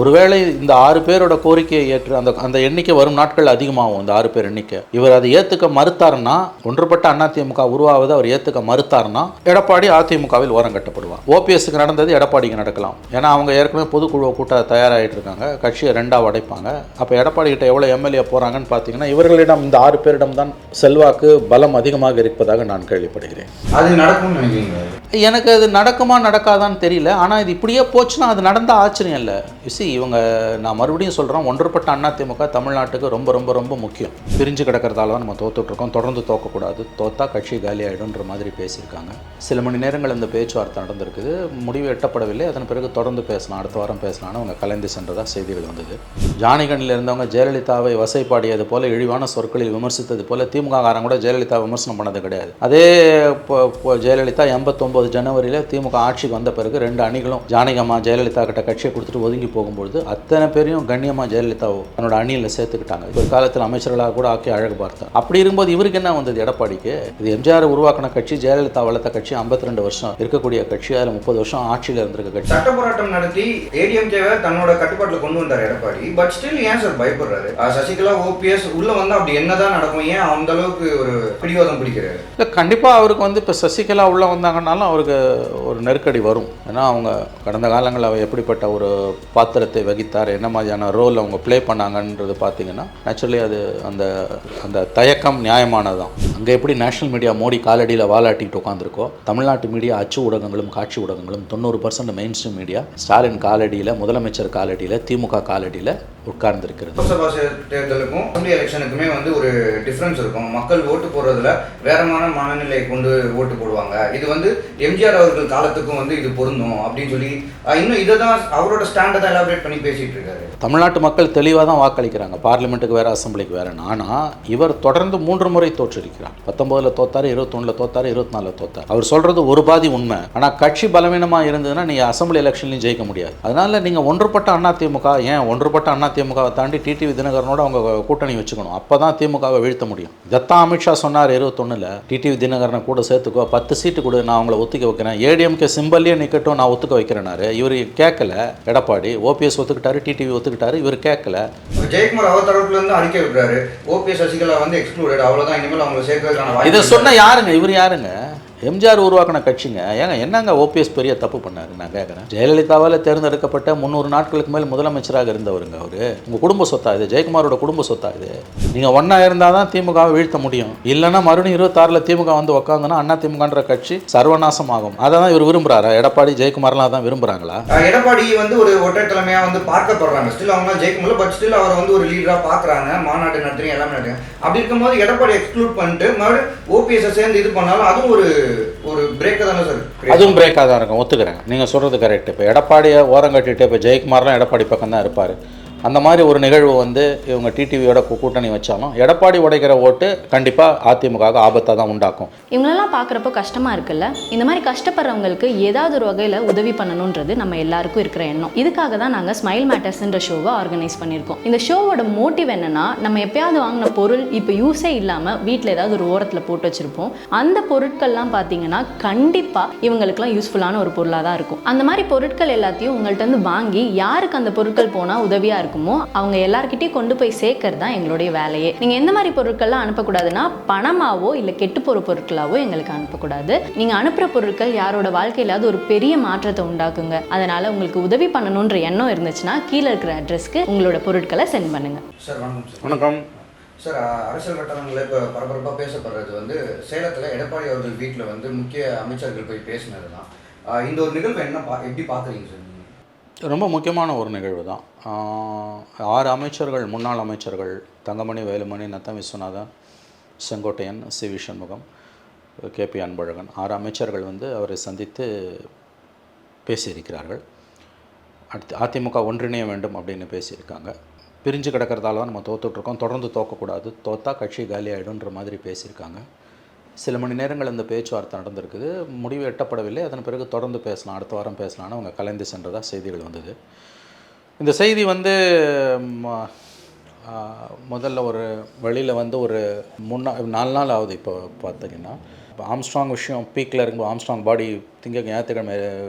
ஒருவேளை இந்த 6 பேரோட கோரிக்கையை ஏற்று அந்த எண்ணிக்கை வரும் நாட்கள் அதிகமாகும். இந்த 6 பேர் எண்ணிக்கை இவர் அதை ஏற்றுக்க மறுத்தாருன்னா, ஒன்றுபட்ட அதிமுக உருவாவதை அவர் ஏற்றுக்க மறுத்தாருன்னா எடப்பாடி அதிமுகவில் ஓரம் கட்டப்படுவார். ஓபிஎஸ்க்கு நடந்தது எடப்பாடிக்கு நடக்கலாம். ஏன்னா அவங்க ஏற்கனவே பொதுக்குழு கூட்ட தயாராகிட்டு இருக்காங்க. கட்சியை 2ஆக உடைப்பாங்க. அப்போ எடப்பாடி கிட்ட எவ்வளோ எம்எல்ஏ போகிறாங்கன்னு பார்த்தீங்கன்னா, இவர்களிடம் இந்த 6 பேரிடம் தான் செல்வாக்கு பலம் அதிகமாக இருப்பதாக நான் கேள்விப்படுகிறேன். அது நடக்கும்னு நினைக்கிறீங்க? எனக்கு அது நடக்குமா நடக்காதான்னு தெரியல. ஆனால் இது இப்படியே போச்சுன்னா அது நடந்தால் ஆச்சரியம் இல்லை. இவங்க நான் மறுபடியும் சொல்கிறேன், ஒன்றுபட்ட அதிமுக தமிழ்நாட்டுக்கு ரொம்ப ரொம்ப ரொம்ப முக்கியம். பிரிஞ்சு கிடக்கிறதால தான் நம்ம தோத்துட்ருக்கோம். தொடர்ந்து தோக்கக்கூடாது, தோத்தா கட்சி காலி ஆகிடும்ன்ற மாதிரி பேசியிருக்காங்க. சில மணி நேரங்கள் இந்த பேச்சுவார்த்தை நடந்திருக்குது. முடிவு எட்டப்படவில்லை. அதன் பிறகு தொடர்ந்து பேசலாம், அடுத்த வாரம் பேசலான்னு அவங்க கலந்து சென்றதாக செய்திகள் வந்தது. ஜானிகனில் இருந்தவங்க ஜெயலலிதாவை வசைப்பாடியது போல, இழிவான சொற்களில் விமர்சித்தது போல திமுக காரங்க கூட ஜெயலலிதா விமர்சனம் பண்ணது கிடையாது. அதே ஜெயலலிதா 89 ஜனவரியில் திமுக ஆட்சிக்கு வந்த பிறகு 2 அணிகளும் ஜானகம்மா ஜெயலலிதா கிட்ட கட்சியை கொடுத்துட்டு ஒதுங்கி போகும்பொழுது அத்தனை பேரையும் கண்ணியமாக ஜெயலலிதா தன்னோட அணியில் சேர்த்துக்கிட்டாங்க. ஒரு காலத்தில் அமைச்சர்களாக கூட ஆக்கி அழகு பார்த்தார். அப்படி இருக்கும்போது இவருக்கு என்ன வந்தது எடப்பாடிக்கு? இது எம்ஜிஆர் உருவாக்கின கட்சி, ஜெயலலிதா வளர்த்த கட்சி, 52 வருஷம் இருக்கக்கூடிய கட்சி, அதில் 30 வருஷம் ஆட்சியில் இருந்திருக்க கட்சி. சட்ட போராட்டம் நடத்தி ஏடிஎம்கேவை தன்னோட கட்டுப்பாட்டில் கொண்டு வந்தார் எடப்பாடி. பட் ஸ்டில் ஏன் சார் பயப்படுறாரு? சசிகலா ஓபிஎஸ் உள்ள வந்து அப்படி என்னதான் நடக்கும்? ஏன் அந்த அளவுக்கு ஒரு பிடிவாதம் பிடிக்கிறாரு? இல்லை, கண்டிப்பாக அவருக்கு வந்து இப்போ சசிகலா உள்ளே வந்தாங்கன்னாலும் அவருக்கு ஒரு நெருக்கடி வரும். ஏன்னா அவங்க கடந்த காலங்களில் அவர் எப்படிப்பட்ட ஒரு பாத்திரத்தை வகித்தார், என்ன மாதிரியான ரோல் அவங்க ப்ளே பண்ணாங்கன்றது பார்த்தீங்கன்னா நேச்சுரலி அது அந்த அந்த தயக்கம் நியாயமானதான். அங்கே எப்படி நேஷனல் மீடியா மோடி காலடியில் வாலாட்டிட்டு உட்காந்துருக்கோ, தமிழ்நாட்டு மீடியா அச்சு ஊடகங்களும் காட்சி ஊடகங்களும் 90% மெயின் ஸ்ட்ரீம் மீடியா ஸ்டாலின் காலடியில், முதலமைச்சர் காலடியில், திமுக காலடியில் உட்கார்ந்துருக்கிறது. லோக்சபா தேர்தலுக்கும் அசெம்பிளி எலெக்ஷனுக்குமே வந்து ஒரு டிஃப்ரென்ஸ் இருக்கும். மக்கள் ஓட்டு போடுறதுல வேறமான மனநிலை கொண்டு ஓட்டு போடுவாங்க. இது வந்து எம்ஜிஆர் அவர்கள் காலத்துக்கும் வந்து இது பொருந்தும் அப்படின்னு சொல்லி இன்னும் இதை தான் அவரோட ஸ்டாண்டை தான் எலாபரேட் பண்ணி பேசிட்டு இருக்காரு. தமிழ்நாட்டு மக்கள் தெளிவாக தான் வாக்களிக்கிறாங்க. பார்லிமெண்ட்டுக்கு வேறு, அசம்பிளிக்கு வேறு. ஆனால் இவர் தொடர்ந்து 3 முறை தோற்றிருக்கிறார். 19 தோத்தார், 21 தோத்தார், 24 தோத்தார். அவர் சொல்கிறது ஒரு பாதி உண்மை. ஆனால் கட்சி பலவீனமாக இருந்ததுன்னா நீங்கள் அசம்பிளி எலெக்ஷன்லையும் ஜெயிக்க முடியாது. அதனால நீங்கள் ஒன்றுபட்ட அதிமுக, ஏன் ஒன்றுபட்ட அதிமுகவை தாண்டி டிடிவி தினகரனோட அவங்க கூட்டணி வச்சுக்கணும். அப்போ தான் திமுகவை வீழ்த்த முடியும். இதைத்தான் அமித்ஷா சொன்னார் 21. டிடிவி தினகரனை கூட சேர்த்துக்கோ, 10 சீட்டு கொடு, நான் அவங்கள ஒத்துக்க வைக்கிறேன். ஏடிஎம்கே சிம்பல்லே நிற்கட்டும், நான் ஒத்துக்க வைக்கிறேனாரு. இவர் கேட்கல. எடப்பாடி ஓபிஎஸ் ஒத்துக்கிட்டாரு, டிடிவி ஒத்துக்கிட்டாரு, இவர் கேட்கல. ஜெயக்குமார் அவர் தரப்புல இருந்து அறிக்கை விடுறாரு, ஓபிஎஸ் சசிகலா வந்து எக்ஸ்க்ளூடட், அவ்வளவுதான், இனிமேல் அவங்க சேர்க்கறதுக்கான இதை சொன்ன யாருங்க? இவர் யாருங்க? எம்ஜிஆர் உருவாக்கின கட்சிங்க. ஏங்க என்னங்க ஓபிஎஸ் பெரிய தப்பு பண்ணார்? நான் கேட்குறேன். ஜெயலலிதாவால் தேர்ந்தெடுக்கப்பட்ட 300 நாட்களுக்கு மேல் முதலமைச்சராக இருந்தவருங்க அவர். உங்கள் குடும்ப சொத்தா இது? ஜெயக்குமாரோட குடும்ப சொத்தா இது? நீங்கள் ஒன்றா இருந்தால் தான் திமுகவை வீழ்த்த முடியும். இல்லைன்னா மறுபடியும் 26 திமுக வந்து உட்காந்துன்னா அண்ணா திமுகன்ற கட்சி சர்வநாசம் ஆகும். அதை தான் இவர் விரும்புகிறாரா? எடப்பாடி ஜெயக்குமார்லாம் தான் விரும்புகிறாங்களா? எடப்பாடி வந்து ஒரு ஒற்றை தலைமையாக வந்து பார்க்கப்படுறாங்க. ஸ்டில் அவங்க ஜெயிக்க முடியல. பட் ஸ்டில் அவர் வந்து ஒரு லீடராக பார்க்குறாங்க. மாநாடு நடத்துறீங்க, எல்லாமே நடத்துறீங்க. அப்படி இருக்கும்போது எடப்பாடி எக்ஸ்க்ளூட் பண்ணிட்டு மறுபடியும் ஓபிஎஸ் சேர்ந்து இது பண்ணாலும் அதுவும் ஒரு பிரேக்காக தானே சார்? அதுவும் பிரேக்காக தான் இருக்கும். ஒத்துக்கிறேன், நீங்கள் சொல்கிறது கரெக்ட். இப்போ எடப்பாடியை ஓரம் கட்டிட்டு இப்போ ஜெயக்குமார்லாம் எடப்பாடி பக்கம் தான் இருப்பார். அந்த மாதிரி ஒரு நிகழ்வு வந்து இவங்க டிடிவியோட கூட்டணி வச்சாலும் எடப்பாடி உடைக்கிற ஓட்டு கண்டிப்பாக அதிமுக ஆபத்தாக தான் உண்டாக்கும். இவங்களெல்லாம் பார்க்குறப்போ கஷ்டமாக இருக்குல்ல. இந்த மாதிரி கஷ்டப்படுறவங்களுக்கு ஏதாவது ஒரு வகையில் உதவி பண்ணணுன்றது நம்ம எல்லாருக்கும் இருக்கிற எண்ணம். இதுக்காக தான் நாங்கள் ஸ்மைல் மேட்டர்ஸ்ன்ற ஷோவை ஆர்கனைஸ் பண்ணியிருக்கோம். இந்த ஷோவோட மோட்டிவ் என்னன்னா, நம்ம எப்பயாவது வாங்கின பொருள் இப்போ யூஸே இல்லாமல் வீட்டில் ஏதாவது ஒரு ஓரத்தில் போட்டு வச்சுருப்போம். அந்த பொருட்கள்லாம் பார்த்தீங்கன்னா கண்டிப்பாக இவங்களுக்குலாம் யூஸ்ஃபுல்லான ஒரு பொருளாக தான் இருக்கும். அந்த மாதிரி பொருட்கள் எல்லாத்தையும் உங்கள்கிட்ட வந்து வாங்கி யாருக்கு அந்த பொருட்கள் போனால் உதவியாக இருக்கும் அவங்க எல்லார்கிட்டயும் கொண்டு போய் சேர்க்கறது தான் எங்களுடைய வேலையே. நீங்க எந்த மாதிரி பொருட்கள்லாம் அனுப்பக்கூடாதுன்னா, பணமாவோ இல்ல கெட்டு போற பொருட்களாவோ எங்களுக்கு அனுப்பக்கூடாது. நீங்க அனுப்புற பொருட்கள் யாரோட வாழ்க்கையிலாவது ஒரு பெரிய மாற்றத்தை உண்டாக்குங்க. அதனால உங்களுக்கு உதவி பண்ணணும்ன்ற எண்ணம் இருந்துச்சுன்னா கீழே இருக்கிற அட்ரஸ்க்கு உங்களோட பொருட்களை சென்ட் பண்ணுங்க. சார் வணக்கம். வணக்கம் சார். அரசியல் வட்டாரங்களில் இப்போ பரபரப்பாக பேசப்படுறது வந்து சேலத்தில் எடப்பாடி அவர்கள் வீட்டில் வந்து முக்கிய அமைச்சர்கள் போய் பேசினது தான். இந்த ஒரு நிகழ்வு என்ன எப்படி பார்க்குறீங்க சார்? ரொம்ப முக்கியமான ஒரு நிகழ்வு தான். 6 அமைச்சர்கள், முன்னாள் அமைச்சர்கள் தங்கமணி, வேலுமணி, நத்தம் விஸ்வநாதன், செங்கோட்டையன், சி.வி. சண்முகம், கே.பி. அன்பழகன் 6 அமைச்சர்கள் வந்து அவரை சந்தித்து பேசியிருக்கிறார்கள். அடுத்து அதிமுக ஒன்றிணைய வேண்டும் அப்படின்னு பேசியிருக்காங்க. பிரிஞ்சு கிடக்கிறதால தான் நம்ம தோத்துட்ருக்கோம், தொடர்ந்து தோக்கக்கூடாது, தோத்தா கட்சி காலி ஆகிடும்ன்ற மாதிரி பேசியிருக்காங்க. சில மணி நேரங்கள் இந்த பேச்சுவார்த்தை நடந்திருக்குது. முடிவு எட்டப்படவில்லை. அதன் பிறகு தொடர்ந்து பேசலாம், அடுத்த வாரம் பேசலான்னு அவங்க கலந்து சென்றதாக செய்திகள் வந்தது. இந்த செய்தி வந்து முதல்ல ஒரு வழியில் வந்து ஒரு 4 நாள் ஆகுது. இப்போ பார்த்தீங்கன்னா இப்போ ஆம்ஸ்ட்ராங் விஷயம் பீக்கில் இருக்கும்போது ஆம்ஸ்ட்ராங் பாடி ஞாயிற்றுக்கிழமை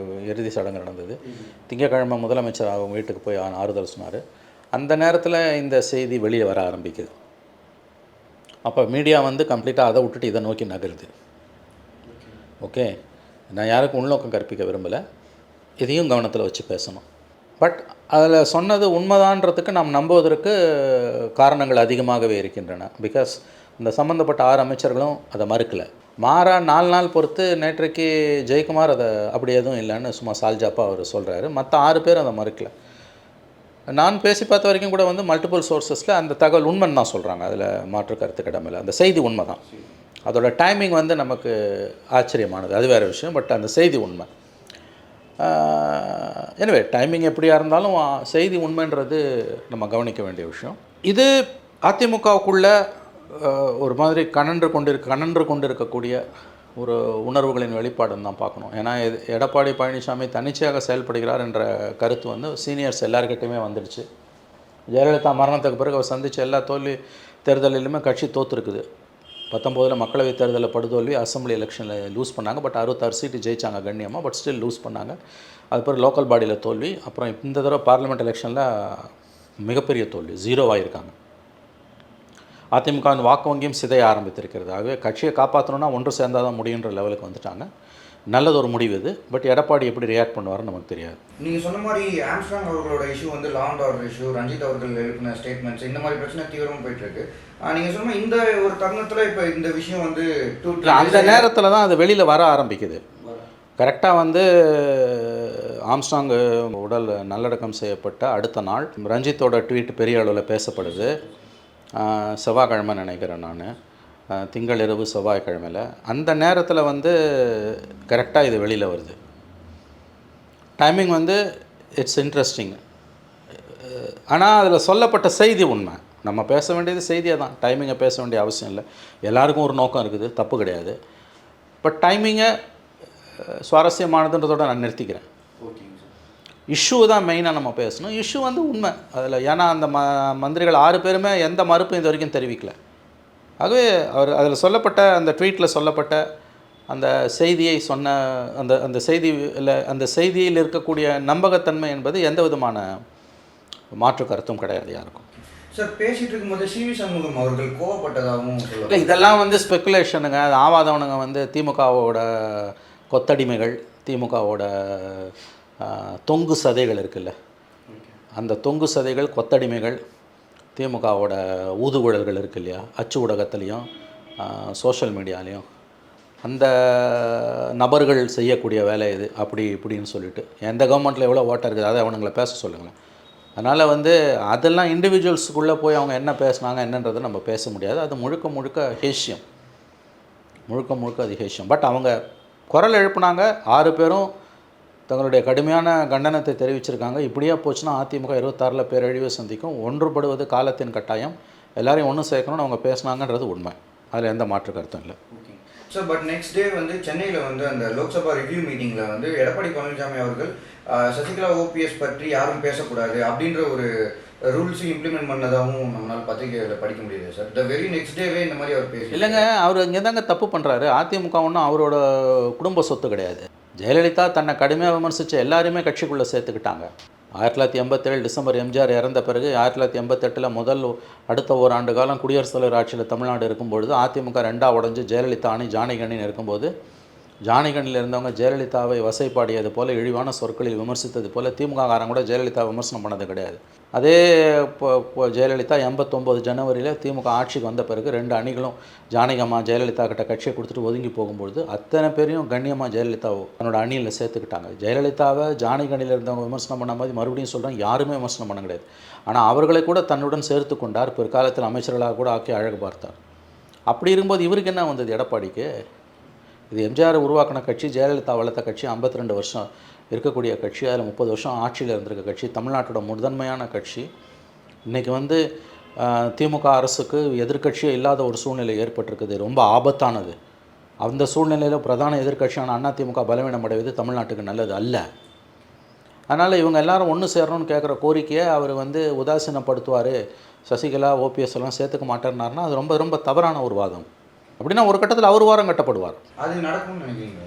இறுதி சடங்கு நடந்தது. திங்கக்கிழமை முதலமைச்சர் அவங்க வீட்டுக்கு போய் ஆறுதல் சொன்னார். அந்த நேரத்தில் இந்த செய்தி வெளியே வர ஆரம்பிக்குது. அப்போ மீடியா வந்து கம்ப்ளீட்டாக அதை விட்டுட்டு இதை நோக்கி நகருது. ஓகே, நான் யாருக்கும் உள்நோக்கம் கற்பிக்க விரும்பலை, இதையும் கவனத்தில் வச்சு பேசணும். பட் அதில் சொன்னது உண்மைதான்றதுக்கு நாம் நம்புவதற்கு காரணங்கள் அதிகமாகவே இருக்கின்றன. பிகாஸ் இந்த சம்மந்தப்பட்ட 6 அமைச்சர்களும் அதை மறுக்கலை. மாறா 4 நாள் பொறுத்து நேற்றைக்கு ஜெயக்குமார் அதை அப்படி எதுவும் இல்லைன்னு சும்மா சால்ஜாப்பாக அவர் சொல்கிறாரு. மற்ற 6 பேரும் அதை மறுக்கலை. நான் பேசி பார்த்த வரைக்கும் கூட வந்து மல்டிபிள் சோர்ஸஸில் அந்த தகவல் உண்மைன்னு தான் சொல்கிறாங்க. அதில் மாற்று கருத்து கிடமில்லை. அந்த செய்தி உண்மை தான். அதோட டைமிங் வந்து நமக்கு ஆச்சரியமானது, அது வேறு விஷயம். பட் அந்த செய்தி உண்மை. எனவே டைமிங் எப்படியாக இருந்தாலும் செய்தி உண்மைன்றது நம்ம கவனிக்க வேண்டிய விஷயம். இது அதிமுகவுக்குள்ள ஒரு மாதிரி கனன்று கொண்டிருக்கக்கூடிய ஒரு உணர்வுகளின் வெளிப்பாடுன்னு தான் பார்க்கணும். ஏன்னா எடப்பாடி பழனிசாமி தன்னிச்சையாக செயல்படுகிறார் என்ற கருத்து வந்து சீனியர்ஸ் எல்லாருக்கிட்டையுமே வந்துடுச்சு. ஜெயலலிதா மரணத்துக்கு பிறகு அவர் சந்தித்த எல்லா தேர்தலிலுமே கட்சி தோற்றுருக்குது. 19 மக்களவை தேர்தலில் படுதோல்வி, அசம்பிளி எலெக்ஷனில் லூஸ் பண்ணாங்க. பட் 66 சீட்டு ஜெயித்தாங்க கண்ணியமாக. பட் ஸ்டில் லூஸ் பண்ணாங்க. அதுக்கப்புறம் லோக்கல் பாடியில் தோல்வி. அப்புறம் இந்த தடவை பார்லிமெண்ட் எலெக்ஷனில் மிகப்பெரிய தோல்வி, 0 ஆகியிருக்காங்க. அதிமுகவின் வாக்கு வங்கியும் சிதைய ஆரம்பித்திருக்கிறது. ஆகவே கட்சியை காப்பாற்றணுன்னா ஒன்று சேர்ந்தால் தான் முடியுன்ற லெவலுக்கு வந்துட்டாங்க. நல்லது ஒரு முடிவு இது. பட் எடப்பாடி எப்படி ரியாக்ட் பண்ணுவார்னு நமக்கு தெரியாது. நீங்கள் சொன்ன மாதிரி ஆம்ஸ்ட்ராங் அவர்களோட இஷ்யூ வந்து law and order issue, Ranjith அவர்கள் எழுப்பின ஸ்டேட்மெண்ட்ஸ், இந்த மாதிரி பிரச்சனை தீவிரமாக போயிட்டுருக்கு. நீங்கள் சொன்ன மாதிரி இந்த ஒரு தருணத்தில் இப்போ இந்த விஷயம் வந்து அந்த நேரத்தில் தான் அது வெளியில் வர ஆரம்பிக்குது. கரெக்டாக வந்து ஆம்ஸ்ட்ராங் உடல் நல்லடக்கம் செய்யப்பட்ட அடுத்த நாள் ரஞ்சித்தோட ட்வீட் பெரிய அளவில் பேசப்படுது. செவ்வாய்க்கிழமை நினைக்கிறேன் நான், திங்கள் இரவு செவ்வாய்க்கிழமையில். அந்த நேரத்தில் வந்து கரெக்டாக இது வெளியில் வருது. டைமிங் வந்து இட்ஸ் இன்ட்ரெஸ்டிங். ஆனால் அதில் சொல்லப்பட்ட செய்தி உண்மை. நம்ம பேச வேண்டியது செய்தியாக தான், டைமிங்கை பேச வேண்டிய அவசியம் இல்லை. எல்லாருக்கும் ஒரு நோக்கம் இருக்குது, தப்பு கிடையாது. பட் டைமிங்கை சுவாரஸ்யமானதுன்றதோடு நான் நிறுத்திக்கிறேன். இஷ்யூ தான் மெயினாக நம்ம பேசணும். இஷ்யூ வந்து உண்மை அதில். ஏன்னா அந்த மந்திரிகள் 6 பேருமே எந்த மறுப்பும் இது வரைக்கும் தெரிவிக்கலை. ஆகவே அவர் அதில் சொல்லப்பட்ட அந்த ட்வீட்டில் சொல்லப்பட்ட அந்த செய்தியை சொன்ன அந்த செய்தியில் இருக்கக்கூடிய நம்பகத்தன்மை என்பது எந்த விதமான மாற்று கருத்தும் கிடையாது யாருக்கும். சார், பேசிகிட்டு இருக்கும்போது சிவி சண்முகம் அவர்கள் கோவப்பட்டதாகவும் இல்லை, இதெல்லாம் வந்து ஸ்பெக்குலேஷனுங்க. அது ஆவாதவனுங்க வந்து திமுகவோட கொத்தடிமைகள், திமுகவோட தொங்கு சதைகள் இருக்குல்ல, அந்த தொங்கு சதைகள், கொத்தடிமைகள், திமுகவோட ஊதுகுழல்கள் இருக்கு இல்லையா, அச்சு ஊடகத்துலேயும் சோஷியல் மீடியாலேயும் அந்த நபர்கள் செய்யக்கூடிய வேலை இது. அப்படி இப்படின்னு சொல்லிட்டு எந்த கவர்மெண்ட்டில் எவ்வளோ ஓட்டை இருக்குது அதை அவனுங்களை பேச சொல்லுங்களேன். அதனால் வந்து அதெல்லாம் இண்டிவிஜுவல்ஸுக்குள்ளே போய் அவங்க என்ன பேசுனாங்க என்னன்றதை நம்ம பேச முடியாது. அது முழுக்க ஹேஷ்யம், முழுக்க அது ஹேஷ்யம். பட் அவங்க குரல் எழுப்புனாங்க. 6 பேரும் தங்களுடைய கடுமையான கண்டனத்தை தெரிவிச்சிருக்காங்க. இப்படியே போச்சுன்னா அதிமுக 26 பேரழிவை சந்திக்கும். ஒன்றுபடுவது காலத்தின் கட்டாயம். எல்லாரையும் ஒன்று சேர்க்கணும்னு அவங்க பேசுனாங்கன்றது உண்மை. அதில் எந்த மாற்று கருத்தும் இல்லை. சார், பட் நெக்ஸ்ட் டே வந்து சென்னையில் வந்து அந்த லோக்சபா ரிவ்யூ மீட்டிங்கில் வந்து எடப்பாடி பழனிசாமி அவர்கள் சசிகலா ஓபிஎஸ் பற்றி யாரும் பேசக்கூடாது அப்படின்ற ஒரு ரூல்ஸும் இம்ப்ளிமெண்ட் பண்ணதாகவும் நம்மளால் பத்திரிகையில் படிக்க முடியுது சார். த வெரி நெக்ஸ்ட் டேவே இந்த மாதிரி அவர் பேசி இல்லைங்க, அவர் இங்கே தாங்க தப்பு பண்ணுறாரு. அதிமுக ஒன்றும் அவரோட குடும்ப சொத்து கிடையாது. ஜெயலலிதா தன்னை கடுமையாக விமர்சித்த எல்லாருமே கட்சிக்குள்ளே சேர்த்துக்கிட்டாங்க. 1987 டிசம்பர் எம்ஜிஆர் இறந்த பிறகு 1988 அடுத்த ஓராண்டு காலம் குடியரசுத் தலைவர் ஆட்சியில் தமிழ்நாடு இருக்கும்பொழுது அதிமுக 2ஆக உடஞ்சி ஜெயலலிதா அணி ஜானகியணின்னு இருக்கும்போது ஜானகியணியில் இருந்தவங்க ஜெயலலிதாவை வசைப்பாடியது போல், இழிவான சொற்களில் விமர்சித்தது போல் திமுககாரங்க கூட ஜெயலலிதா விமர்சனம் பண்ணது கிடையாது. அதே ஜெயலலிதா 89 ஜனவரியில் திமுக ஆட்சிக்கு வந்த பிறகு 2 அணிகளும் ஜானகியம்மா ஜெயலலிதா கிட்ட கட்சியை கொடுத்துட்டு ஒதுங்கி போகும்பொழுது அத்தனை பேரையும் கண்ணியமாக ஜெயலலிதாவை தன்னோட அணியில் சேர்த்துக்கிட்டாங்க. ஜெயலலிதாவை ஜானகி அணியில் இருந்தவங்க விமர்சனம் பண்ண மாதிரி மறுபடியும் சொல்கிறேன், யாருமே விமர்சனம் பண்ண கிடையாது. ஆனால் அவர்களை கூட தன்னுடன் சேர்த்து கொண்டார். பிற்காலத்தில் அமைச்சர்களாக கூட ஆக்கி அழகு பார்த்தார். அப்படி இருக்கும்போது இவருக்கு என்ன வந்தது எடப்பாடிக்கு? இது எம்ஜிஆர் உருவாக்கின கட்சி, ஜெயலலிதா வளர்த்த கட்சி, 52 வருஷம் இருக்கக்கூடிய கட்சி, அதில் 30 வருஷம் ஆட்சியில் இருந்திருக்க கட்சி, தமிழ்நாட்டோட முதன்மையான கட்சி. இன்றைக்கி வந்து திமுக அரசுக்கு எதிர்க்கட்சியே இல்லாத ஒரு சூழ்நிலை ஏற்பட்டிருக்குது, ரொம்ப ஆபத்தானது. அந்த சூழ்நிலையில் பிரதான எதிர்க்கட்சியான அதிமுக பலவீனம் அடைவது தமிழ்நாட்டுக்கு நல்லது அல்ல. அதனால் இவங்க எல்லாரும் ஒன்று சேரணும்னு கேட்குற கோரிக்கையை அவர் வந்து உதாசீனப்படுத்துவார், சசிகலா ஓபிஎஸ் எல்லாம் சேர்த்துக்க மாட்டேன்னாருன்னா அது ரொம்ப ரொம்ப தவறான ஒரு வாதம். அப்படின்னா ஒரு கட்டத்தில் அவர் வாரம் கட்டப்படுவார். அது நடக்கும்னு நினைக்கிறீங்க?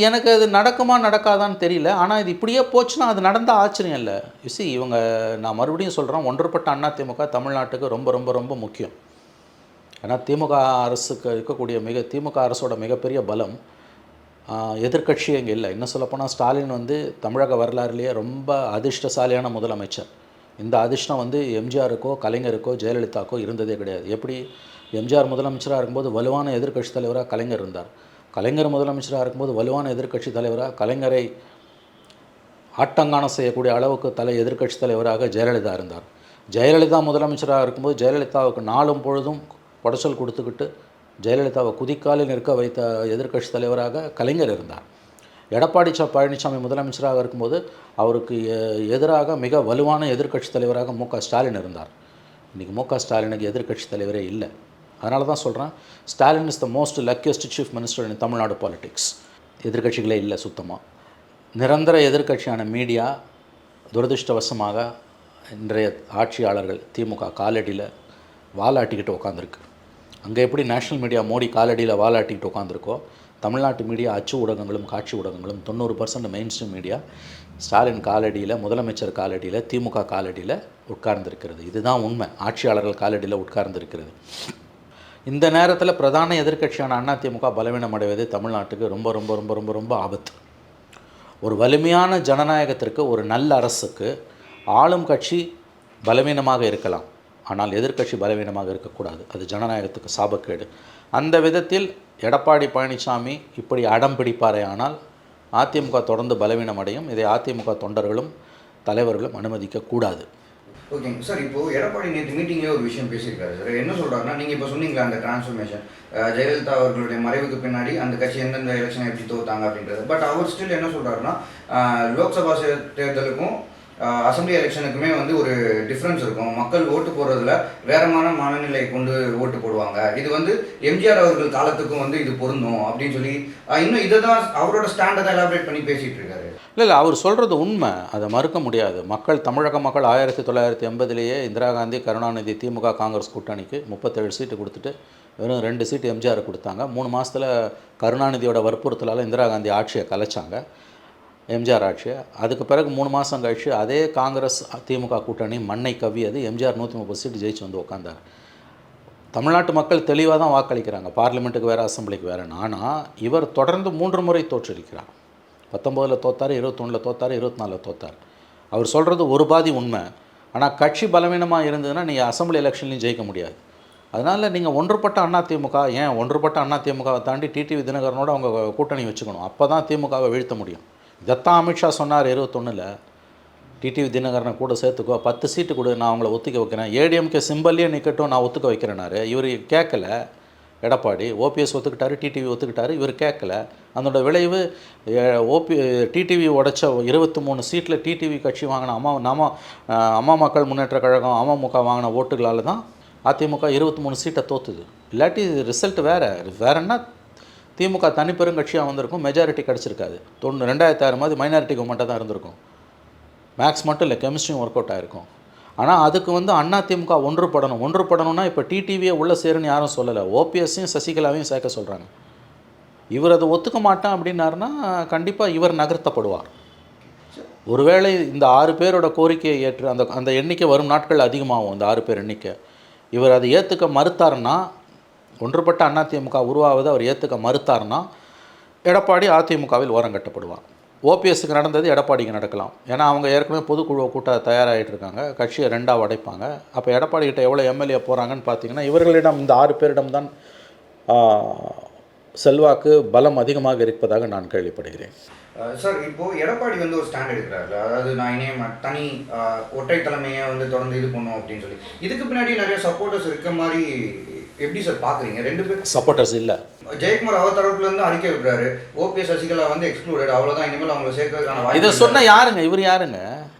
எனக்கு அது நடக்குமா நடக்காதான்னு தெரியல. ஆனால் இது இப்படியே போச்சுன்னா அது நடந்தால் ஆச்சரியம் இல்லை. யூசி இவங்க, நான் மறுபடியும் சொல்கிறேன், ஒன்றுபட்ட அதிமுக தமிழ்நாட்டுக்கு ரொம்ப ரொம்ப ரொம்ப முக்கியம். ஏன்னா திமுக அரசுக்கு இருக்கக்கூடிய திமுக அரசோட மிகப்பெரிய பலம் எதிர்க்கட்சி இங்கே இல்லை. இன்னும் சொல்லப்போனால் ஸ்டாலின் வந்து தமிழக வரலாறுலேயே ரொம்ப அதிர்ஷ்டசாலியான முதலமைச்சர். இந்த அதிர்ஷ்டம் வந்து எம்ஜிஆருக்கோ கலைஞருக்கோ ஜெயலலிதாக்கோ இருந்ததே கிடையாது. எப்படி எம்ஜிஆர் முதலமைச்சராக இருக்கும்போது வலுவான எதிர்க்கட்சி தலைவராக கலைஞர் இருந்தார். கலைஞர் முதலமைச்சராக இருக்கும்போது வலுவான எதிர்க்கட்சி தலைவராக கலைஞரை ஆட்டங்கானம் செய்யக்கூடிய அளவுக்கு எதிர்க்கட்சி தலைவராக ஜெயலலிதா இருந்தார். ஜெயலலிதா முதலமைச்சராக இருக்கும்போது ஜெயலலிதாவுக்கு நாளும் பொழுதும் குடைச்சல் கொடுத்துக்கிட்டு ஜெயலலிதாவை குதிக்காலில் நிற்க வைத்த எதிர்க்கட்சி தலைவராக கலைஞர் இருந்தார். எடப்பாடி பழனிசாமி முதலமைச்சராக இருக்கும்போது அவருக்கு எதிராக மிக வலுவான எதிர்க்கட்சி தலைவராக ஸ்டாலின் இருந்தார். இன்றைக்கி ஸ்டாலினுக்கு எதிர்க்கட்சி தலைவரே இல்லை. அதனால தான் சொல்கிறேன், Stalin is the most luckiest chief minister in Tamil Nadu politics. எதிர்க்கட்சிகளே இல்லை சுத்தமாக. நிரந்தர எதிர்க்கட்சியான மீடியா துரதிருஷ்டவசமாக இன்றைய ஆட்சியாளர்கள் திமுக காலடியில் வாலாட்டிக்கிட்டு உட்காந்துருக்கு. அங்கே எப்படி நேஷ்னல் மீடியா மோடி காலடியில் வாலாட்டிக்கிட்டு உட்காந்துருக்கோ, தமிழ்நாட்டு மீடியா அச்சு ஊடகங்களும் காட்சி ஊடகங்களும் 90% மெயின் ஸ்ட்ரீம் மீடியா ஸ்டாலின் காலடியில், முதலமைச்சர் காலடியில், திமுக காலடியில் உட்கார்ந்துருக்கிறது. இதுதான் உண்மை. ஆட்சியாளர்கள் காலடியில் உட்கார்ந்துருக்கிறது. இந்த நேரத்தில் பிரதான எதிர்க்கட்சியான அதிமுக பலவீனம் அடைவது தமிழ்நாட்டுக்கு ரொம்ப ரொம்ப ரொம்ப ரொம்ப ரொம்ப ஆபத்து. ஒரு வலிமையான ஜனநாயகத்திற்கு, ஒரு நல்ல அரசுக்கு ஆளும் கட்சி பலவீனமாக இருக்கலாம், ஆனால் எதிர்க்கட்சி பலவீனமாக இருக்கக்கூடாது. அது ஜனநாயகத்துக்கு சாபக்கேடு. அந்த விதத்தில் எடப்பாடி பழனிசாமி இப்படி அடம் பிடிப்பாரே ஆனால் அதிமுக தொடர்ந்து பலவீனம் அடையும். இதை அதிமுக தொண்டர்களும் தலைவர்களும் அனுமதிக்கக்கூடாது. ஓகேங்க சார். இப்போது எடப்பாடி நேற்று மீட்டிங்லேயே ஒரு விஷயம் பேசியிருக்காரு சார். என்ன சொல்கிறாருன்னா, நீங்கள் இப்போ சொன்னீங்களா அந்த டிரான்ஸ்ஃபர்மேஷன், ஜெயலலிதா அவர்களுடைய மறைவுக்கு பின்னாடி அந்த கட்சி எந்தெந்த எலெக்ஷனை எப்படி தோத்தாங்க அப்படின்றது. பட் அவர் ஸ்டில் என்ன சொல்கிறாருன்னா, லோக்சபா தேர்தலுக்கும் அசம்பிளி எலெக்ஷனுக்குமே வந்து ஒரு டிஃப்ரென்ஸ் இருக்கும். மக்கள் ஓட்டு போடுறதுல வேறமான மனநிலை கொண்டு ஓட்டு போடுவாங்க. இது வந்து எம்ஜிஆர் அவர்கள் காலத்துக்கும் வந்து இது பொருந்தும் அப்படின்னு சொல்லி இன்னும் இதை தான் அவரோட ஸ்டாண்டை தான் எலாபரேட் பண்ணி பேசிகிட்டு இருக்காரு. இல்லை, அவர் சொல்கிறது உண்மை, அதை மறுக்க முடியாது. தமிழக மக்கள் 1980 இந்திரா காந்தி, கருணாநிதி, திமுக காங்கிரஸ் கூட்டணிக்கு 37 சீட்டு கொடுத்துட்டு வெறும் 2 சீட்டு எம்ஜிஆர் கொடுத்தாங்க. 3 மாதத்தில் கருணாநிதியோட வற்புறுத்தலால் இந்திரா காந்தி ஆட்சியை கலைச்சாங்க, எம்ஜிஆர் ஆட்சியை. அதுக்கு பிறகு 3 மாதம் கழிச்சு அதே காங்கிரஸ் திமுக கூட்டணி மண்ணை கவ்வியது. எம்ஜிஆர் 130 சீட்டு ஜெயிச்சு வந்து உட்காந்தார். தமிழ்நாட்டு மக்கள் தெளிவாக தான் வாக்களிக்கிறாங்க, பார்லிமெண்ட்டுக்கு வேறு, அசம்பிளிக்கு வேறு. ஆனால் இவர் தொடர்ந்து 3 முறை தோற்றிருக்கிறார். 19 தோத்தார், 21 தோத்தார், 24 தோத்தார். அவர் சொல்கிறது ஒரு பாதி உண்மை. ஆனால் கட்சி பலவீனமாக இருந்ததுன்னா நீங்கள் அசம்பிளி எலெக்ஷன்லையும் ஜெயிக்க முடியாது. அதனால் நீங்கள் ஒன்றுபட்ட அதிமுக, ஏன் ஒன்றுபட்ட அதிமுகவை தாண்டி டிடிவி தினகரனோட அவங்க கூட்டணி வச்சுக்கணும். அப்போ தான் திமுகவை வீழ்த்த முடியும். இதைத்தான் அமித்ஷா சொன்னார் 21. டிடிவி தினகரனை கூட சேர்த்துக்கோ, 10 சீட்டு கொடு, நான் அவங்கள ஒத்துக்க வைக்கிறேன். ஏடிஎம்கே சிம்பல்லையே நிற்கட்டும், நான் ஒத்துக்க வைக்கிறேனாரு. இவர் கேட்கல. எடப்பாடி ஓபிஎஸ் ஒத்துக்கிட்டாரு, டிடிவி ஒத்துக்கிட்டாரு, இவர் கேட்கல. அதனோட விளைவு டிடிவி உடைச்ச 23 சீட்டில் டிடிவி கட்சி வாங்கின அம்மா மக்கள் முன்னேற்ற கழகம், அமமுக வாங்கின ஓட்டுகளால் தான் அதிமுக 23 சீட்டை தோற்றுது. இல்லாட்டி ரிசல்ட் வேறன்னா திமுக தனிப்பெருங்கட்சியாக வந்திருக்கும், மெஜாரிட்டி கிடச்சிருக்காது. 2006 மாதிரி மைனாரிட்டி கவர்மெண்ட்டாக தான் இருந்திருக்கும். மேக்ஸ் மட்டும் இல்லை, கெமிஸ்ட்ரியும் ஒர்க் அவுட் ஆகிருக்கும். ஆனால் அதுக்கு வந்து அதிமுக ஒன்றுபடணும்னா இப்போ டிடிவியை உள்ளே சேருன்னு யாரும் சொல்லலை. ஓபிஎஸ்ஸையும் சசிகலாவையும் சேர்க்க சொல்கிறாங்க. இவர் அதை ஒத்துக்க மாட்டான் அப்படின்னாருன்னா கண்டிப்பாக இவர் நகர்த்தப்படுவார். ஒருவேளை இந்த 6 பேரோட கோரிக்கையை ஏற்று அந்த எண்ணிக்கை வரும் நாட்கள் அதிகமாகும். இந்த 6 பேர் எண்ணிக்கை இவர் அதை ஏற்றுக்க மறுத்தாருன்னா, ஒன்றுபட்ட அதிமுக உருவாவதை அவர் ஏற்றுக்க மறுத்தார்னா எடப்பாடி அதிமுகவில் ஓரங்கட்டப்படுவார். ஓபிஎஸ்க்கு நடந்தது எடப்பாடிக்கு நடக்கலாம். ஏன்னா அவங்க ஏற்கனவே பொதுக்குழுவை கூட்ட தயாராகிட்டு இருக்காங்க, கட்சியை 2ஆக உடைப்பாங்க. அப்போ எடப்பாடி கிட்ட எவ்வளோ எம்எல்ஏ போகிறாங்கன்னு பார்த்தீங்கன்னா இவர்களிடம், இந்த 6 பேரிடம்தான் செல்வாக்கு பலம் அதிகமாக இருப்பதாக நான் கேள்விப்படுகிறேன். சார், இப்போது எடப்பாடி வந்து ஒரு ஸ்டாண்ட் எடுக்கிறாரு. அதாவது நான் இனிமே தனி ஒற்றை தலைமையை வந்து தொடர்ந்து இது பண்ணும் அப்படின்னு சொல்லி. இதுக்கு பின்னாடி நிறைய சப்போர்ட்டர்ஸ் இருக்க மாதிரி எப்படி சார் பார்க்குறீங்க? 2 பேர் சப்போர்ட்டர்ஸ் இல்லை. ஜெயக்குமார் அவர் தரப்புலேருந்து அறிக்கை விடுறாரு, ஓபிஎஸ் சசிகலா வந்து எக்ஸ்க்ளூடட், அவ்வளோதான், இனிமேல் அவங்களை சேர்க்கறதுக்கான இதை சொன்ன யாருங்க? இவர் யாருங்க?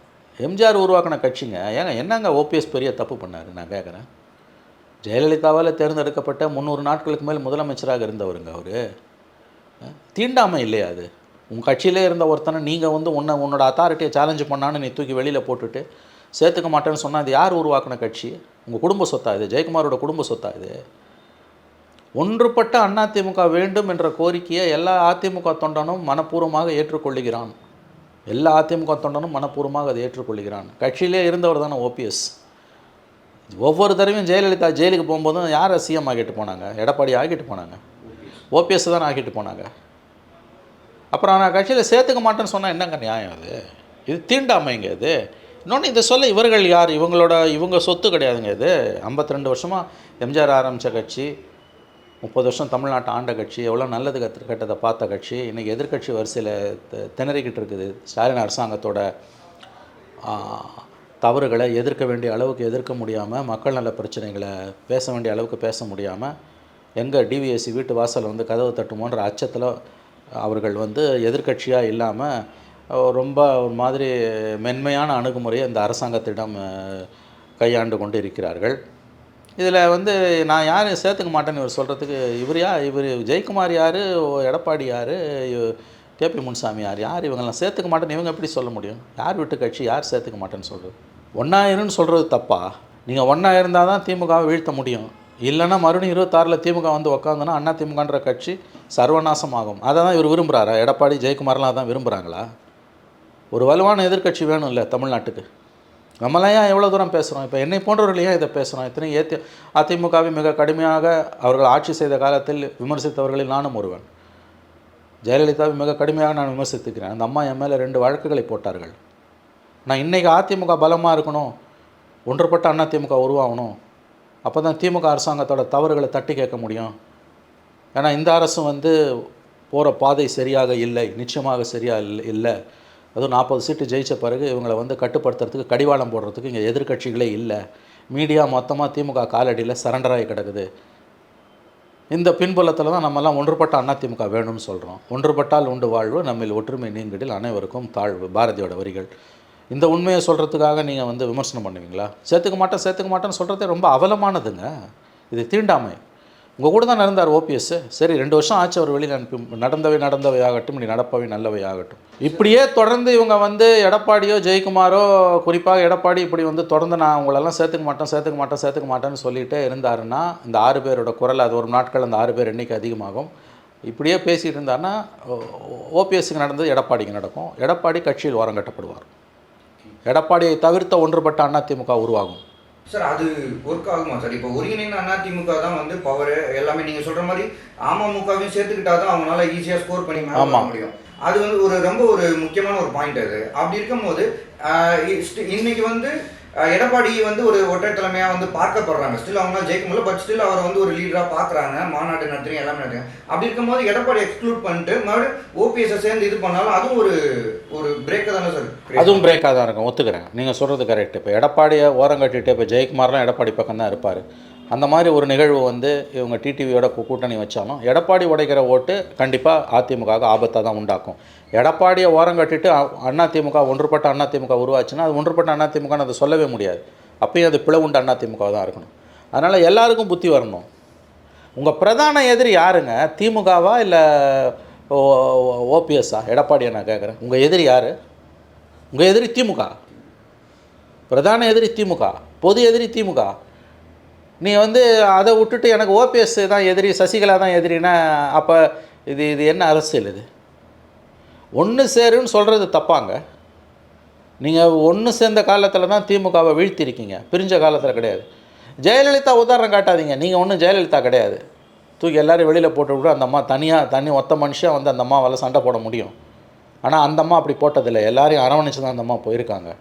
எம்ஜிஆர் உருவாக்கின கட்சிங்க. ஏங்க என்னங்க ஓபிஎஸ் பெரிய தப்பு பண்ணார்? நான் கேட்குறேன். ஜெயலலிதாவால் தேர்ந்தெடுக்கப்பட்ட 300 நாட்களுக்கு மேல் முதலமைச்சராக இருந்தவருங்க அவர். தீண்டாமை இல்லையா அது? உங்கள் கட்சியிலே இருந்த ஒருத்தனை நீங்கள் வந்து உன்னோட அத்தாரிட்டியை சேலஞ்சு பண்ணான்னு நீ தூக்கி வெளியில் போட்டுட்டு சேர்த்துக்க மாட்டேன்னு சொன்னால் அது யார் உருவாக்கின கட்சி? உங்கள் குடும்ப சொத்தா இது? ஜெயக்குமாரோட குடும்ப சொத்தா இது? ஒன்றுபட்ட அதிமுக வேண்டும் என்ற கோரிக்கையை எல்லா அதிமுக தொண்டனும் மனப்பூர்வமாக ஏற்றுக்கொள்ளுகிறான். எல்லா அதிமுக தொண்டனும் மனப்பூர்வமாக அதை ஏற்றுக்கொள்கிறான். கட்சியிலே இருந்தவர் தானே ஓபிஎஸ். ஒவ்வொரு தடவையும் ஜெயலலிதா ஜெயிலுக்கு போகும்போதும் யாரை சிஎம் ஆக்கிட்டு போனாங்க? எடப்பாடி ஆக்கிட்டு போனாங்க. ஓபிஎஸ் தான் ஆக்கிட்டு போனாங்க. அப்புறம் நான் கட்சியில் சேர்த்துக்க மாட்டேன்னு சொன்னால் என்னங்க நியாயம் அது? இது தீண்டாமைங்க இது. இன்னொன்று இதை சொல்ல இவர்கள் யார்? இவங்க சொத்து கிடையாதுங்க இது. 52 வருஷமாக எம்ஜிஆர் ஆரம்பித்த கட்சி, 30 வருஷம் தமிழ்நாட்டை ஆண்ட கட்சி, எவ்வளோ நல்லது கெட்டதை பார்த்த கட்சி, இன்றைக்கி எதிர்க்கட்சி வரிசையில் திணறிக்கிட்டு இருக்குது. ஸ்டாலின் அரசாங்கத்தோட தவறுகளை எதிர்க்க வேண்டிய அளவுக்கு எதிர்க்க முடியாமல், மக்கள் நல பிரச்சனைகளை பேச வேண்டிய அளவுக்கு பேச முடியாமல், எங்கே டிவிஎஸ்சி வீட்டு வாசல் வந்து கதவு தட்டுமோன்ற அச்சத்தில் அவர்கள் வந்து எதிர்க்கட்சியாக இல்லாமல் ரொம்ப ஒரு மாதிரி மென்மையான அணுகுமுறையை இந்த அரசாங்கத்திடம் கையாண்டு கொண்டு இருக்கிறார்கள். இதில் வந்து நான் யாரையும் சேர்த்துக்க மாட்டேன்னு இவர் சொல்கிறதுக்கு இவர் ஜெயக்குமார் யார், எடப்பாடி யார், கேபி முனுசாமி யார் இவங்கெல்லாம் சேர்த்துக்க மாட்டேன்னு இவங்க எப்படி சொல்ல முடியும்? யார் விட்டு கட்சி யார் சேர்த்துக்க மாட்டேன்னு சொல்கிறது? ஒன்றாயிருன்னு சொல்கிறது தப்பா? நீங்கள் ஒன்றா இருந்தால் தான் திமுகவை வீழ்த்த முடியும். இல்லைன்னா மறுபடியும் 26 திமுக வந்து உக்காந்துன்னா அண்ணா திமுகன்ற கட்சி சர்வநாசமாகும். அதை தான் இவர் விரும்புகிறாரா? எடப்பாடி ஜெயக்குமார்லாம் தான் விரும்புகிறாங்களா? ஒரு வலுவான எதிர்க்கட்சி வேணும் இல்லை தமிழ்நாட்டுக்கு? நம்மளாம் ஏன் எவ்வளோ தூரம் பேசுகிறோம்? இப்போ என்னை போன்றவர்கள் ஏன் இதை பேசுகிறோம்? இத்தனை அதிமுகவை மிக கடுமையாக அவர்கள் ஆட்சி செய்த காலத்தில் விமர்சித்தவர்களில் நானும் ஒருவன். ஜெயலலிதாவை மிக கடுமையாக நான் விமர்சித்துக்கிறேன். அந்த அம்மா என் மேலே 2 வழக்குகளை போட்டார்கள். நான் இன்றைக்கி அதிமுக பலமாக இருக்கணும், ஒன்றுபட்ட அதிமுக உருவாகணும், அப்போ தான் திமுக அரசாங்கத்தோட தவறுகளை தட்டி கேட்க முடியும். ஏன்னா இந்த அரசு வந்து போகிற பாதை சரியாக இல்லை, நிச்சயமாக சரியாக இல்லை. அதுவும் 40 சீட்டு ஜெயித்த பிறகு இவங்களை வந்து கட்டுப்படுத்துறதுக்கு, கடிவாளம் போடுறதுக்கு இங்கே எதிர்க்கட்சிகளே இல்லை. மீடியா மொத்தமாக திமுக காலடியில் சரண்டராகி கிடக்குது. இந்த பின்புலத்தில் தான் நம்மெல்லாம் ஒன்றுபட்ட அதிமுக வேணும்னு சொல்கிறோம். ஒன்றுபட்டால் உண்டு வாழ்வு, நம்மில் ஒற்றுமை நீங்கிடில் அனைவருக்கும் தாழ்வு, பாரதியோட வரிகள். இந்த உண்மையை சொல்கிறதுக்காக நீங்கள் வந்து விமர்சனம் பண்ணுவீங்களா? சேர்த்துக்க மாட்டேன்னு சொல்கிறதே ரொம்ப அவலமானதுங்க. இது தீண்டாமை. உங்கள் கூட தான் நடந்தார் ஓபிஎஸ். சரி 2 வருஷம் ஆச்சு அவர் வெளியில் அனுப்பி. நடந்தவை ஆகட்டும், இப்படி நடப்பவை நல்லவை ஆகட்டும். இப்படியே தொடர்ந்து இவங்க வந்து எடப்பாடியோ ஜெயக்குமாரோ, குறிப்பாக எடப்பாடி இப்படி வந்து தொடர்ந்து நான் உங்களெல்லாம் சேர்த்துக்க மாட்டேன்னு சொல்லிகிட்டே இருந்தாருன்னா இந்த 6 பேரோட குரல், அது ஒரு நாட்கள் அந்த 6 பேர் எண்ணிக்கை அதிகமாகும். இப்படியே பேசிகிட்டு இருந்தாருன்னா ஓபிஎஸ்க்கு நடந்தது எடப்பாடிக்கு நடக்கும். எடப்பாடி கட்சியில் ஓரங்கட்டப்படுவார். எடப்பாடியை தவிர்த்த ஒன்றுபட்ட அதிமுக உருவாகும். சார் அது ஒர்க் ஆகுமா சார்? இப்போ ஒருங்கிணைந்த அதிமுக தான் வந்து பவர் எல்லாமே. நீங்கள் சொல்கிற மாதிரி அமமுகவையும் சேர்த்துக்கிட்டா தான் அவங்களால ஈஸியாக ஸ்கோர் பண்ணி மேலே முடியும். அது வந்து ரொம்ப ஒரு முக்கியமான ஒரு பாயிண்ட் அது. அப்படி இருக்கும்போது இன்னைக்கு வந்து எடப்பாடி வந்து ஒரு ஒற்றை தலைமையாக வந்து பார்க்கப்படுறாங்க. ஸ்டில் அவங்களால ஜெயிக்க முடியல, பட் ஸ்டில் அவரை வந்து ஒரு லீடராக பார்க்குறாங்க. மாநாடு நடத்துறீங்க, எல்லாமே நடத்துறீங்க. அப்படி இருக்கும்போது எடப்பாடி எக்ஸ்க்ளூட் பண்ணிட்டு மறுபடியும் ஓபிஎஸ்ஸை சேர்ந்து இது பண்ணாலும் அதுவும் ஒரு பிரேக்காக தானே சார்? அதுவும் பிரேக்காக தான் இருக்கும், ஒத்துக்கிறேன். நீங்கள் சொல்கிறது கரெக்ட். இப்போ எடப்பாடியை ஓரம் கட்டிட்டு இப்போ ஜெயக்குமார்லாம் எடப்பாடி பக்கம் தான் இருப்பார். அந்த மாதிரி ஒரு நிகழ்வு வந்து இவங்க டிடிவியோட கூட்டணி வச்சாலும் எடப்பாடி உடைக்கிற ஓட்டு கண்டிப்பாக அதிமுக ஆபத்தாக தான் உண்டாக்கும். எடப்பாடியை ஓரம் கட்டிட்டு அதிமுக ஒன்றுபட்ட அதிமுக உருவாச்சுன்னா அது ஒன்றுபட்ட அதிமுகன்னு அதை சொல்லவே முடியாது. அப்பயும் அது பிளவுண்ட அதிமுக தான் இருக்கணும். அதனால் எல்லாருக்கும் புத்தி வரணும். உங்கள் பிரதான எதிரி யாருங்க? திமுகவா இல்லை ஓபிஎஸ்ஸா? எடப்பாடியை நான் கேட்குறேன். உங்கள் எதிரி யார்? உங்கள் எதிரி திமுக. பிரதான எதிரி திமுக, பொது எதிரி திமுக. நீ வந்து அதை விட்டுட்டு எனக்கு ஓபிஎஸ் தான் எதிரி, சசிகலா தான் எதிரின்னா அப்போ இது என்ன அரசியல்? இது ஒன்று சேருன்னு சொல்கிறது தப்பாங்க. நீங்கள் ஒன்று சேர்ந்த காலத்தில் தான் திமுகவை வீழ்த்திருக்கீங்க, பிரிஞ்ச காலத்தில் கிடையாது. ஜெயலலிதா உதாரணம் காட்டாதீங்க. நீங்கள் ஒன்றும் ஜெயலலிதா கிடையாது. தூக்கி எல்லோரும் வெளியில் போட்டு விட்டு அந்த அம்மா தனி ஒத்த மனுஷன் வந்து அந்த அம்மாவால் சண்டை போட முடியும். ஆனால் அந்த அம்மா அப்படி போட்டதில்லை. எல்லாரையும் அரவணைச்சு தான் அந்த அம்மா போயிருக்காங்க.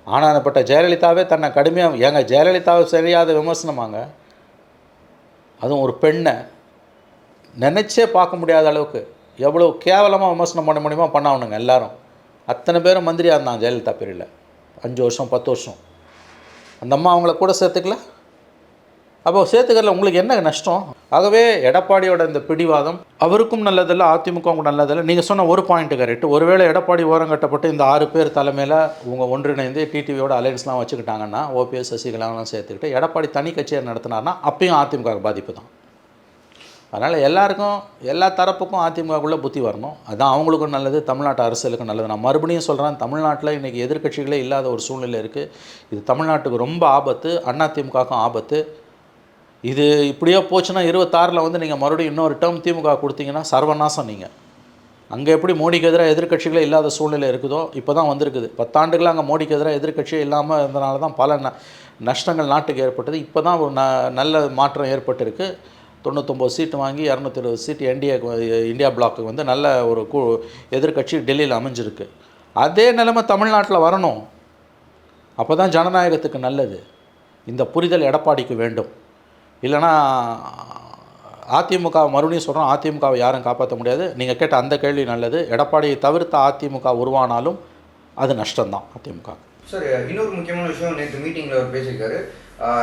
ஆனானப்பட்ட ஜெயலலிதாவே தன்னை கடுமையாக, ஏங்க ஜெயலலிதாவை சரியாத விமர்சனமாங்க. அதுவும் ஒரு பெண்ணை நினச்சே பார்க்க முடியாத அளவுக்கு எவ்வளோ கேவலமாக விமர்சனம் பண்ண முடியுமோ பண்ணாவணுங்க எல்லாரும். அத்தனை பேரும் மந்திரியாக இருந்தாங்க ஜெயலலிதா பீரியடில் 5 வருஷம் 10 வருஷம். அந்த அம்மா அவங்கள கூட சேர்த்துக்கல. அப்போ சேர்த்துக்கல உங்களுக்கு என்ன நஷ்டம்? ஆகவே எடப்பாடியோட இந்த பிடிவாதம் அவருக்கும் நல்லதில்லை, அதிமுகவும் நல்லதில்லை. நீங்கள் சொன்ன ஒரு பாயிண்ட்டு கரெக்ட். ஒருவேளை எடப்பாடி ஓரங்கட்டப்பட்டு இந்த 6 பேர் தலைமையில் இவங்க ஒன்றிணைந்து டிடிவியோட அலையன்ஸ்லாம் வச்சுக்கிட்டாங்கன்னா, ஓபிஎஸ் சசிகலாலாம் சேர்த்துக்கிட்டு எடப்பாடி தனி கட்சியை நடத்தினார்னா அப்பயும் அதிமுக பாதிப்பு தான். அதனால் எல்லாருக்கும், எல்லா தரப்புக்கும் அதிமுகக்குள்ளே புத்தி வரணும். அதுதான் அவங்களுக்கும் நல்லது, தமிழ்நாட்டு அரசியலுக்கும் நல்லது. நான் மறுபடியும் சொல்கிறேன், தமிழ்நாட்டில் இன்றைக்கி எதிர்க்கட்சிகளே இல்லாத ஒரு சூழ்நிலை இருக்குது. இது தமிழ்நாட்டுக்கு ரொம்ப ஆபத்து, அதிமுகவுக்கும் ஆபத்து. இது இப்படியே போச்சுன்னா 26 வந்து நீங்கள் மறுபடியும் இன்னொரு டேர்ம் திமுக கொடுத்தீங்கன்னா சர்வநாசம். நீங்கள் அங்கே எப்படி மோடிக்கு எதிராக எதிர்க்கட்சிகளே இல்லாத சூழ்நிலை இருக்குதோ இப்போ தான் வந்திருக்குது. 10 ஆண்டுகளாக அங்கே மோடிக்கு எதிராக எதிர்க்கட்சியே இல்லாமல் இருந்தனால தான் பல நஷ்டங்கள் நாட்டுக்கு ஏற்பட்டது. இப்போ தான் ஒரு நல்ல மாற்றம் ஏற்பட்டிருக்கு. 99 சீட்டு வாங்கி 220 சீட்டு இந்தியா பிளாக்கு வந்து நல்ல ஒரு எதிர்க்கட்சி டெல்லியில் அமைஞ்சிருக்கு. அதே நிலைமை தமிழ்நாட்டில் வரணும். அப்போ தான் ஜனநாயகத்துக்கு நல்லது. இந்த புரிதல் எடப்பாடிக்கு வேண்டும். இல்லைனா அதிமுக மறுபடியும் சொல்கிறோம், அதிமுகவை யாரும் காப்பாற்ற முடியாது. நீங்கள் கேட்ட அந்த கேள்வி நல்லது. எடப்பாடியை தவிர்த்த அதிமுக உருவானாலும் அது நஷ்டம்தான் அதிமுக. சார், இன்னொரு முக்கியமான விஷயம், நேற்று மீட்டிங்கில் அவர் பேசியிருக்காரு.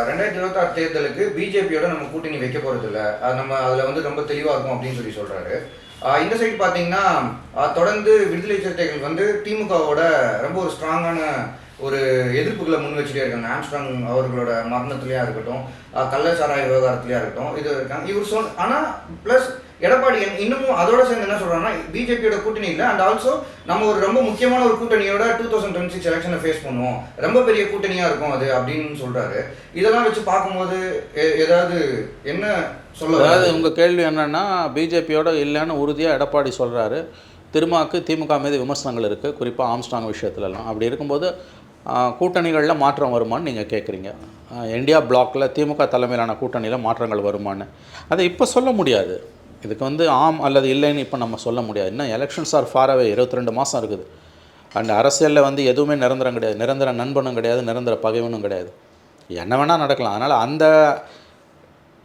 2026 தேர்தலுக்கு பிஜேபியோட நம்ம கூட்டணி வைக்க போகிறது இல்லை, நம்ம அதில் வந்து ரொம்ப தெளிவாக இருக்கும் அப்படின்னு சொல்கிறாரு. இந்த சைடு பார்த்தீங்கன்னா தொடர்ந்து விடுதலை சிறுத்தைகள் வந்து திமுகவோட ரொம்ப ஒரு ஸ்ட்ராங்கான ஒரு எதிர்ப்புகளை முன் வச்சுட்டே இருக்காங்க. ஆம்ஸ்ட்ராங் அவர்களோட மரணத்துலையா இருக்கட்டும், கள்ளச்சாராய விவகாரத்துலையா இருக்கட்டும், இது இருக்காங்க. இவர் ஆனால் ப்ளஸ் எடப்பாடி இன்னமும் அதோட சேர்ந்து என்ன சொல்கிறாங்கன்னா, பிஜேபியோட கூட்டணி இல்லை, அண்ட் ஆல்சோ நம்ம ஒரு ரொம்ப முக்கியமான ஒரு கூட்டணியோட 2026 எலெக்ஷனை ஃபேஸ் பண்ணுவோம், ரொம்ப பெரிய கூட்டணியாக இருக்கும் அது அப்படின்னு சொல்கிறாரு. இதெல்லாம் வச்சு பார்க்கும்போது ஏதாவது என்ன சொல்ல? அதாவது உங்கள் கேள்வி என்னென்னா, பிஜேபியோட இல்லைன்னு உறுதியாக எடப்பாடி சொல்கிறாரு. திமுக மீது விமர்சனங்கள் இருக்குது, குறிப்பாக ஆம்ஸ்ட்ராங் விஷயத்துலலாம். அப்படி இருக்கும்போது கூட்டணிகளில் மாற்றம் வருமானு நீங்கள் கேட்குறீங்க. இந்தியா பிளாக்கில் திமுக தலைமையிலான கூட்டணியில் மாற்றங்கள் வருமானு அதை இப்போ சொல்ல முடியாது. இதுக்கு வந்து ஆம் அல்லது இல்லைன்னு இப்போ நம்ம சொல்ல முடியாது. இன்னும் எலெக்ஷன்ஸ் ஆர் ஃபாராவே, 22 மாதம் இருக்குது. அண்ட் அரசியலில் வந்து எதுவுமே நிரந்தரம் கிடையாது. நிரந்தர நண்பனும் கிடையாது, நிரந்தர பகைவனும் கிடையாது. என்ன வேணால் நடக்கலாம். அதனால் அந்த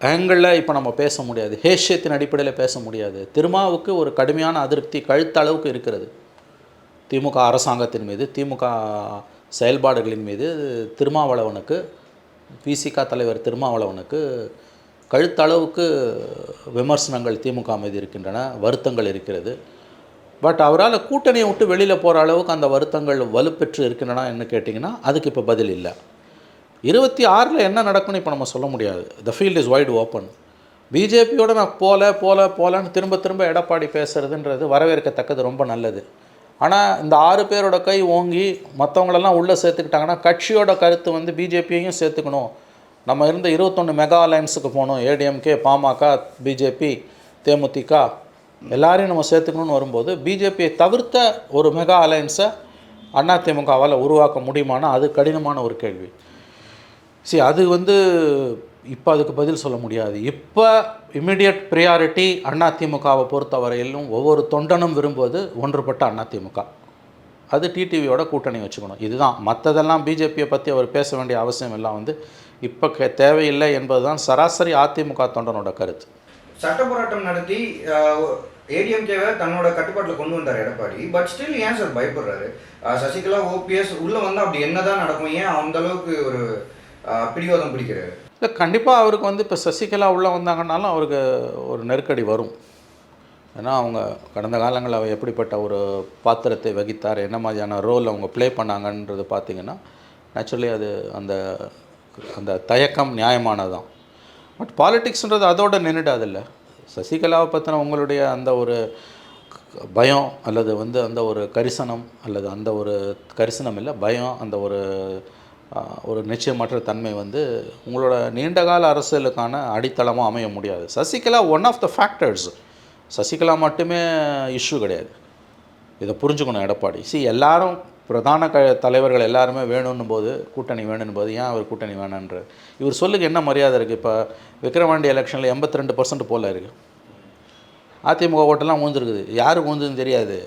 ஆங்கிளில் இப்போ நம்ம பேச முடியாது. ஹேஷியத்தின் அடிப்படையில் பேச முடியாது. திருமாவுக்கு ஒரு கடுமையான அதிருப்தி கழுத்தளவுக்கு இருக்கிறது திமுக அரசாங்கத்தின் மீது, திமுக செயல்பாடுகளின் மீது. திருமாவளவனுக்கு, விசிக தலைவர் திருமாவளவனுக்கு கழுத்தளவுக்கு விமர்சனங்கள் திமுக மீது இருக்கின்றன, வருத்தங்கள் இருக்கிறது. பட் அவரால் கூட்டணியை விட்டு வெளியில் போகிற அளவுக்கு அந்த வருத்தங்கள் வலுப்பெற்று இருக்கின்றன என்ன கேட்டிங்கன்னா, அதுக்கு இப்போ பதில் இல்லை. 26 என்ன நடக்கும்னு இப்போ நம்ம சொல்ல முடியாது. The field is white open. பிஜேபியோட நான் போலன்னு திரும்ப எடப்பாடி பேசுகிறதுன்றது வரவேற்கத்தக்கது, ரொம்ப நல்லது. ஆனால் இந்த 6 பேரோட கை ஓங்கி மற்றவங்களெல்லாம் உள்ளே சேர்த்துக்கிட்டாங்கன்னா, கட்சியோட கருத்து வந்து பிஜேபியையும் சேர்த்துக்கணும். நம்ம இருந்த 21 மெகா அலையன்ஸுக்கு போகணும். ஏடிஎம்கே, பாமக, பிஜேபி, தேமுதிக எல்லாரையும் நம்ம சேர்த்துக்கணும்னு வரும்போது, பிஜேபியை தவிர்த்த ஒரு மெகா அலையன்ஸை அதிமுகவால் உருவாக்க முடியுமானா அது கடினமான ஒரு கேள்வி. அது வந்து இப்போ அதுக்கு பதில் சொல்ல முடியாது. இப்போ இம்மிடியட் ப்ரியாரிட்டி அதிமுகவை பொறுத்த வரையிலும் ஒவ்வொரு தொண்டனும் விரும்புவது ஒன்றுபட்ட அதிமுக. அது டிடிவியோட கூட்டணி வச்சுக்கணும். இதுதான். மற்றதெல்லாம் பிஜேபியை பற்றி அவர் பேச வேண்டிய அவசியம் எல்லாம் வந்து இப்போ தேவையில்லை என்பது தான் சராசரி அதிமுக தொண்டனோட கருத்து. சட்ட போராட்டம் நடத்தி ஏடிஎம்கேவை தன்னோட கட்டுப்பாட்டில் கொண்டு வந்தார் எடப்பாடி. பட் ஸ்டில் ஏன் சார் பயப்படுறாரு? சசிகலா, ஓபிஎஸ் உள்ளே வந்தால் அப்படி என்னதான் நடக்கும்? ஏன் அந்த அளவுக்கு ஒரு பிடிவாதம் பிடிக்கிறாரு? இல்லை, கண்டிப்பாக அவருக்கு வந்து இப்போ சசிகலா உள்ளே வந்தாங்கன்னாலும் அவருக்கு ஒரு நெருக்கடி வரும். ஏன்னா அவங்க கடந்த காலங்களில் அவர் எப்படிப்பட்ட ஒரு பாத்திரத்தை வகித்தார், என்ன மாதிரியான ரோல் அவங்க ப்ளே பண்ணாங்கன்றது பார்த்திங்கன்னா நேச்சுரலி அது அந்த அந்த தயக்கம் நியாயமானதான். பட் பாலிட்டிக்ஸ்ன்றது அதோடு நின்றுடாதில்ல. சசிகலாவை பற்றின உங்களுடைய அந்த ஒரு பயம் அல்லது வந்து அந்த ஒரு கரிசனம், அல்லது அந்த ஒரு கரிசனம் இல்லை பயம், அந்த ஒரு நிச்சயமற்ற தன்மை வந்து உங்களோட நீண்டகால அரசியலுக்கான அடித்தளமாக அமைய முடியாது. Sasikala one of the factors. Sasikala மட்டுமே இஷ்யூ கிடையாது. இதை புரிஞ்சுக்கணும் எடப்பாடி. எல்லாரும் பிரதான தலைவர்கள் எல்லாருமே வேணும்னும் போது, கூட்டணி வேணும்னு போது ஏன் அவர் கூட்டணி வேணுன்ற இவர் சொல்லுக்கு என்ன மரியாதை இருக்குது? இப்போ விக்கிரவாண்டி எலெக்ஷனில் 82% போல் இருக்குது. அதிமுக ஓட்டெல்லாம் ஊந்துருக்குது. யாருக்கு ஊந்துன்னு தெரியாது.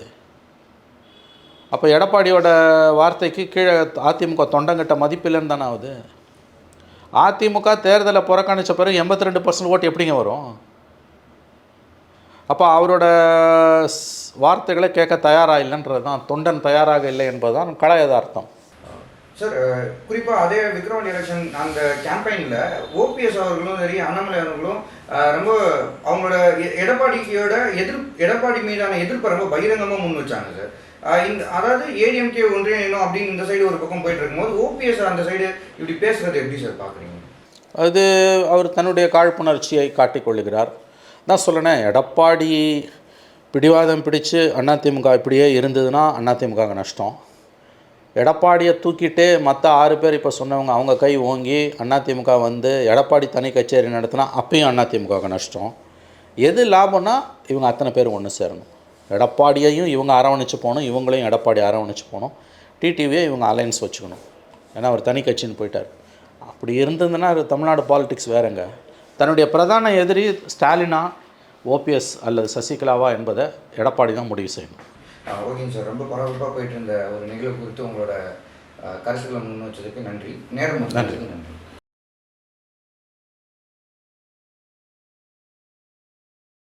அப்போ எடப்பாடியோட வார்த்தைக்கு கீழே அதிமுக தொண்டங்கிட்ட மதிப்பில்லைன்னு தானே ஆகுது. அதிமுக தேர்தலை புறக்கணித்த பிறகு 82% ஓட்டு எப்படிங்க வரும்? அப்போ அவரோட வார்த்தைகளை கேட்க தயாராக இல்லைன்றது தான், தொண்டன் தயாராக இல்லை என்பது தான் கள யதார்த்தம். சார், குறிப்பாக அதே விக்ரவாண்டி எலெக்ஷன் அந்த கேம்பெயினில் ஓபிஎஸ் அவர்களும் சரி, அண்ணாமலை அவர்களும் ரொம்ப அவங்களோட எடப்பாடி மீதான எதிர்ப்பை ரொம்ப பகிரங்கமாக முன் வச்சாங்க சார். அதாவது ஏடிஎம்கே ஒன்றியம் அப்படின்னு இந்த சைடு ஒரு பக்கம் போயிட்டு இருக்கும்போது ஓபிஎஸ் அந்த சைடு இப்படி பேசுகிறது எப்படி சார் பார்க்குறீங்க? அது அவர் தன்னுடைய காழ்ப்புணர்ச்சியை காட்டிக்கொள்ளுகிறார். நான் சொல்லேன், எடப்பாடி பிடிவாதம் பிடிச்சு அதிமுக இப்படியே இருந்ததுன்னா அதிமுக நஷ்டம். எடப்பாடியை தூக்கிட்டு மற்ற 6 பேர் இப்போ சொன்னவங்க அவங்க கை ஓங்கி அதிமுக வந்து எடப்பாடி தனி கச்சேரி நடத்தினா அப்பயும் அதிமுக நஷ்டம். எது லாபம்னா இவங்க அத்தனை பேர் ஒன்று சேரணும். எடப்பாடியையும் இவங்க அரவணைச்சு போகணும், இவங்களையும் எடப்பாடி அரவணைச்சு போகணும். டிடிவியை இவங்க அலையன்ஸ் வச்சுக்கணும். ஏன்னா அவர் தனி கட்சின்னு போயிட்டார். அப்படி இருந்ததுன்னா தமிழ்நாடு பாலிடிக்ஸ் வேறுங்க. தன்னுடைய பிரதான எதிரி ஸ்டாலினா, ஓபிஎஸ் அல்லது சசிகலாவா என்பதை எடப்பாடி தான் முடிவு செய்யணும். ஓகேங்க சார், ரொம்ப பரபரப்பாக போயிட்டு இருந்த ஒரு நிகழ்வு குறித்து உங்களோட கருத்துக்களை முன் வச்சதுக்கு நன்றி. நேரம் நன்றி.